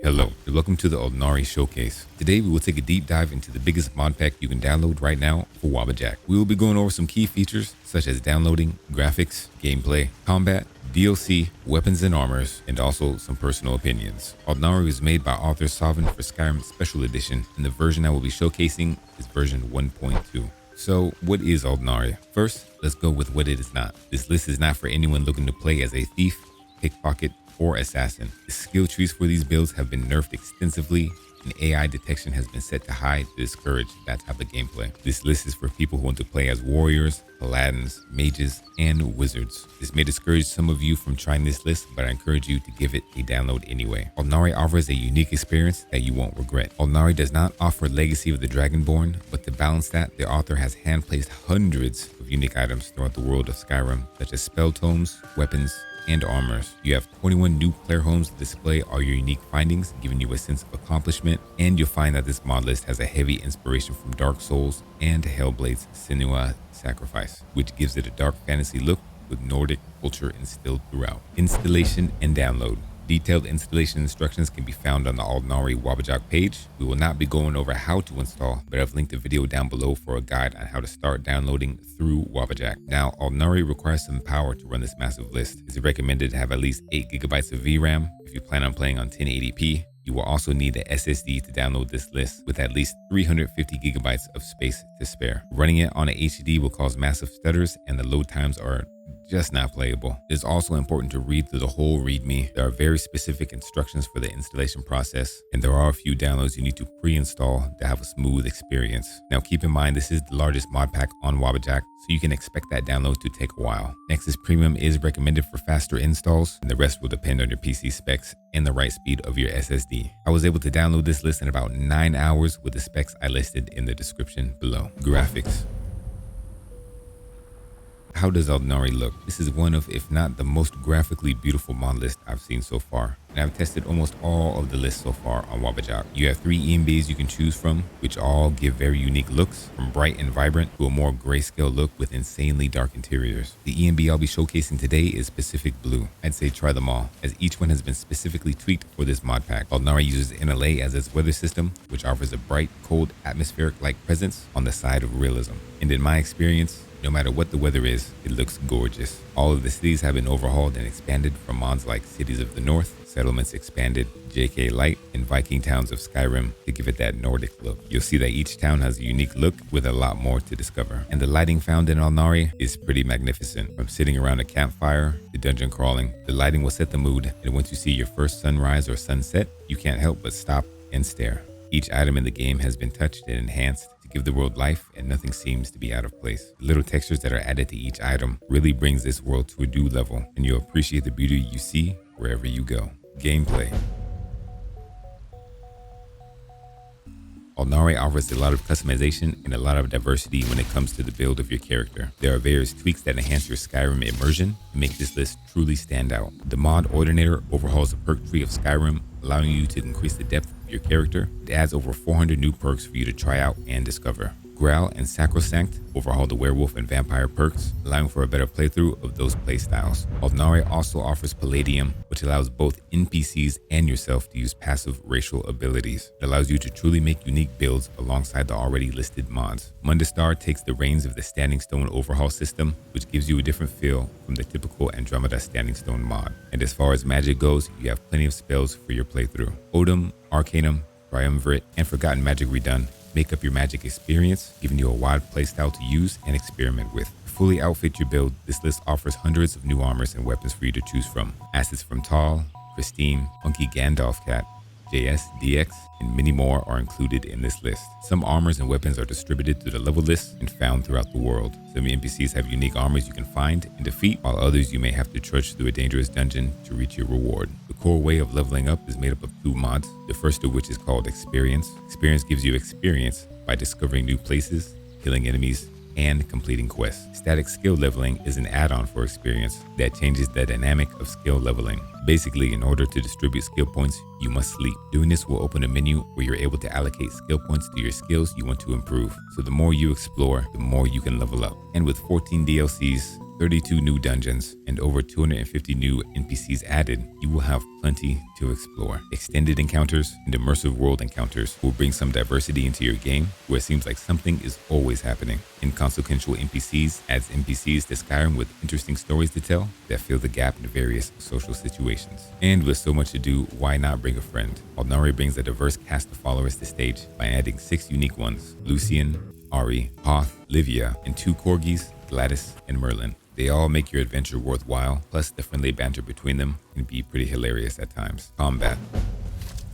Hello, and welcome to the ALDRNARI Showcase. Today we will take a deep dive into the biggest mod pack you can download right now for Wabbajack. We will be going over some key features such as downloading, graphics, gameplay, combat, DLC, weapons and armors, and also some personal opinions. ALDRNARI was made by author Sovereign for Skyrim Special Edition, and the version I will be showcasing is version 1.2. So what is ALDRNARI? First, let's go with what it is not. This list is not for anyone looking to play as a thief, pickpocket, or assassin. The skill trees for these builds have been nerfed extensively, and AI detection has been set to high to discourage that type of gameplay. This list is for people who want to play as warriors, paladins, mages, and wizards. This may discourage some of you from trying this list, but I encourage you to give it a download anyway. ALDRNARI offers a unique experience that you won't regret. ALDRNARI does not offer Legacy of the Dragonborn, but to balance that, the author has hand-placed hundreds of unique items throughout the world of Skyrim, such as spell tomes, weapons, and armors. You have 21 new player homes to display all your unique findings, giving you a sense of accomplishment, and you'll find that this mod list has a heavy inspiration from Dark Souls and Hellblade's Senua's Sacrifice, which gives it a dark fantasy look with Nordic culture instilled throughout. Installation and download. Detailed installation instructions can be found on the ALDRNARI Wabbajack page. We will not be going over how to install, but I've linked a video down below for a guide on how to start downloading through Wabbajack. Now, ALDRNARI requires some power to run this massive list. It's recommended to have at least 8 GB of VRAM if you plan on playing on 1080p. You will also need an SSD to download this list with at least 350 GB of space to spare. Running it on an HD will cause massive stutters, and the load times are just not playable. It's also important to read through the whole README. There are very specific instructions for the installation process, and there are a few downloads you need to pre-install to have a smooth experience. Now keep in mind, this is the largest mod pack on Wabbajack, so you can expect that download to take a while. Nexus Premium is recommended for faster installs, and the rest will depend on your PC specs and the right speed of your SSD. I was able to download this list in about 9 hours with the specs I listed in the description below. Graphics. How does ALDRNARI look? This is one of, if not the most graphically beautiful mod list I've seen so far. And I've tested almost all of the lists so far on Wabbajack. You have 3 ENBs you can choose from, which all give very unique looks, from bright and vibrant to a more grayscale look with insanely dark interiors. The ENB I'll be showcasing today is Pacific Blue. I'd say try them all, as each one has been specifically tweaked for this mod pack. ALDRNARI uses NLA as its weather system, which offers a bright, cold, atmospheric-like presence on the side of realism. And in my experience, no matter what the weather is, it looks gorgeous. All of the cities have been overhauled and expanded from mods like Cities of the North, Settlements Expanded, JK Light, and Viking Towns of Skyrim to give it that Nordic look. You'll see that each town has a unique look with a lot more to discover. And the lighting found in ALDRNARI is pretty magnificent. From sitting around a campfire to dungeon crawling, the lighting will set the mood, and once you see your first sunrise or sunset, you can't help but stop and stare. Each item in the game has been touched and enhanced to give the world life, and nothing seems to be out of place. The little textures that are added to each item really brings this world to a new level, and you'll appreciate the beauty you see wherever you go. Gameplay. ALDRNARI offers a lot of customization and a lot of diversity when it comes to the build of your character. There are various tweaks that enhance your Skyrim immersion and make this list truly stand out. The mod Ordinator overhauls the perk tree of Skyrim, allowing you to increase the depth of your character. It adds over 400 new perks for you to try out and discover. Growl and Sacrosanct overhaul the werewolf and vampire perks, allowing for a better playthrough of those playstyles. ALDRNARI also offers Palladium, which allows both NPCs and yourself to use passive racial abilities. It allows you to truly make unique builds alongside the already listed mods. Mundastar takes the reins of the Standing Stone overhaul system, which gives you a different feel from the typical Andromeda Standing Stone mod. And as far as magic goes, you have plenty of spells for your playthrough. Odom, Arcanum, Triumvirate, and Forgotten Magic Redone make up your magic experience, giving you a wide playstyle to use and experiment with. To fully outfit your build, this list offers hundreds of new armors and weapons for you to choose from. Assets from Tal, Christine, Funky Gandalf Cat, JS, DX, and many more are included in this list. Some armors and weapons are distributed through the level list and found throughout the world. Some NPCs have unique armors you can find and defeat, while others you may have to trudge through a dangerous dungeon to reach your reward. The core way of leveling up is made up of 2 mods, the first of which is called Experience. Experience gives you experience by discovering new places, killing enemies, and completing quests. Static skill leveling is an add-on for experience that changes the dynamic of skill leveling. Basically, in order to distribute skill points, you must sleep. Doing this will open a menu where you're able to allocate skill points to your skills you want to improve. So the more you explore, the more you can level up. And with 14 DLCs, 32 new dungeons, and over 250 new NPCs added, you will have plenty to explore. Extended encounters and immersive world encounters will bring some diversity into your game, where it seems like something is always happening. Inconsequential NPCs adds NPCs to Skyrim with interesting stories to tell that fill the gap in various social situations. And with so much to do, why not bring a friend? ALDRNARI brings a diverse cast of followers to stage by adding 6 unique ones: Lucian, Ari, Hoth, Livia, and 2 corgis, Gladys and Merlin. They all make your adventure worthwhile, plus the friendly banter between them can be pretty hilarious at times. Combat.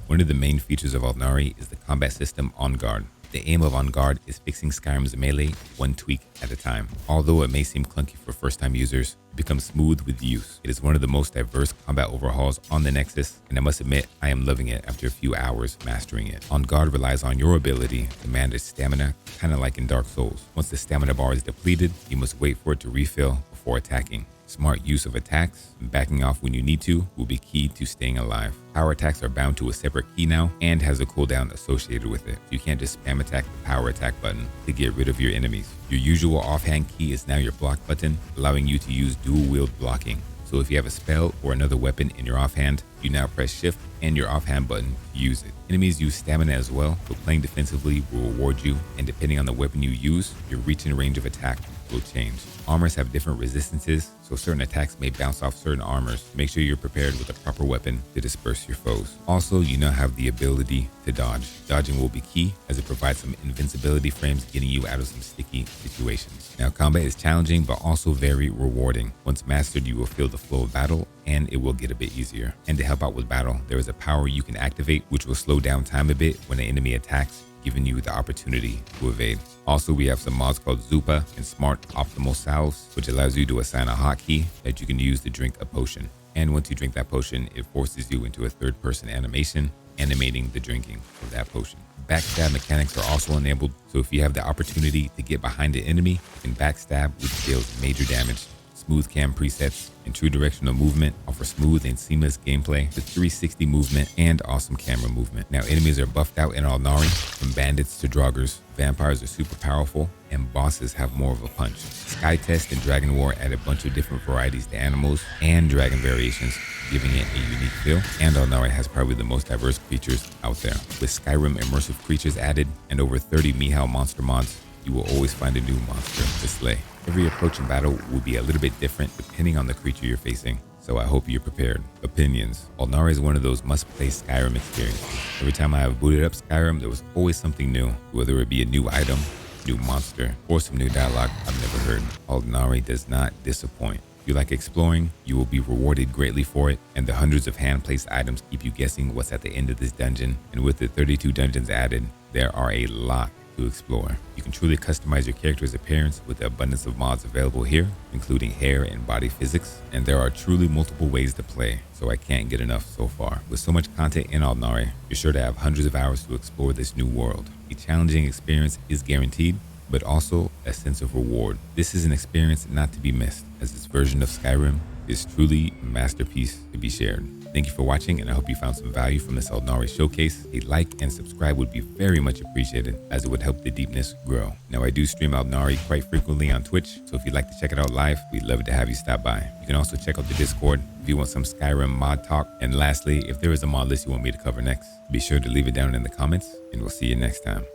One of the main features of ALDRNARI is the combat system On Guard. The aim of On Guard is fixing Skyrim's melee one tweak at a time. Although it may seem clunky for first-time users, it becomes smooth with use. It is one of the most diverse combat overhauls on the Nexus, and I must admit, I am loving it after a few hours mastering it. On Guard relies on your ability to manage stamina, kind of like in Dark Souls. Once the stamina bar is depleted, you must wait for it to refill before attacking. Smart use of attacks and backing off when you need to will be key to staying alive. Power attacks are bound to a separate key now and has a cooldown associated with it. You can't just spam attack the power attack button to get rid of your enemies. Your usual offhand key is now your block button, allowing you to use dual wield blocking. So if you have a spell or another weapon in your offhand, you now press shift and your offhand button to use it. Enemies use stamina as well, but playing defensively will reward you, and depending on the weapon you use, your reach and range of attack will change. Armors have different resistances, so certain attacks may bounce off certain armors. Make sure you're prepared with a proper weapon to disperse your foes. Also, you now have the ability to dodge. Dodging will be key as it provides some invincibility frames, getting you out of some sticky situations. Now, combat is challenging but also very rewarding. Once mastered, you will feel the flow of battle and it will get a bit easier. And to help out with battle, there is a power you can activate which will slow down time a bit when an enemy attacks, giving you the opportunity to evade. Also, we have some mods called Zupa and Smart Optimal Salves, which allows you to assign a hotkey that you can use to drink a potion. And once you drink that potion, it forces you into a third-person animation, animating the drinking of that potion. Backstab mechanics are also enabled, so if you have the opportunity to get behind an enemy, you can backstab, which deals major damage. Smooth cam presets and true directional movement offer smooth and seamless gameplay with 360 movement and awesome camera movement. Now, enemies are buffed out in ALDRNARI, from bandits to draugrs. Vampires are super powerful and bosses have more of a punch. Skytest and Dragon War add a bunch of different varieties to animals and dragon variations, giving it a unique feel. And ALDRNARI has probably the most diverse creatures out there. With Skyrim immersive creatures added and over 30 Mihal monster mods, you will always find a new monster to slay. Every approach in battle will be a little bit different depending on the creature you're facing, so I hope you're prepared. Opinions. ALDRNARI is one of those must-play Skyrim experiences. Every time I have booted up Skyrim, there was always something new, whether it be a new item, new monster, or some new dialogue I've never heard. ALDRNARI does not disappoint. If you like exploring, you will be rewarded greatly for it, and the hundreds of hand-placed items keep you guessing what's at the end of this dungeon. And with the 32 dungeons added, there are a lot to explore. You can truly customize your character's appearance with the abundance of mods available here, including hair and body physics, and there are truly multiple ways to play, so I can't get enough so far. With so much content in ALDRNARI, you're sure to have hundreds of hours to explore this new world. A challenging experience is guaranteed, but also a sense of reward. This is an experience not to be missed, as this version of Skyrim is truly a masterpiece to be shared. Thank you for watching, and I hope you found some value from this ALDRNARI showcase. A like and subscribe would be very much appreciated, as it would help the deepness grow. Now, I do stream ALDRNARI quite frequently on Twitch, so if you'd like to check it out live, we'd love to have you stop by. You can also check out the Discord if you want some Skyrim mod talk. And lastly, if there is a mod list you want me to cover next, be sure to leave it down in the comments, and we'll see you next time.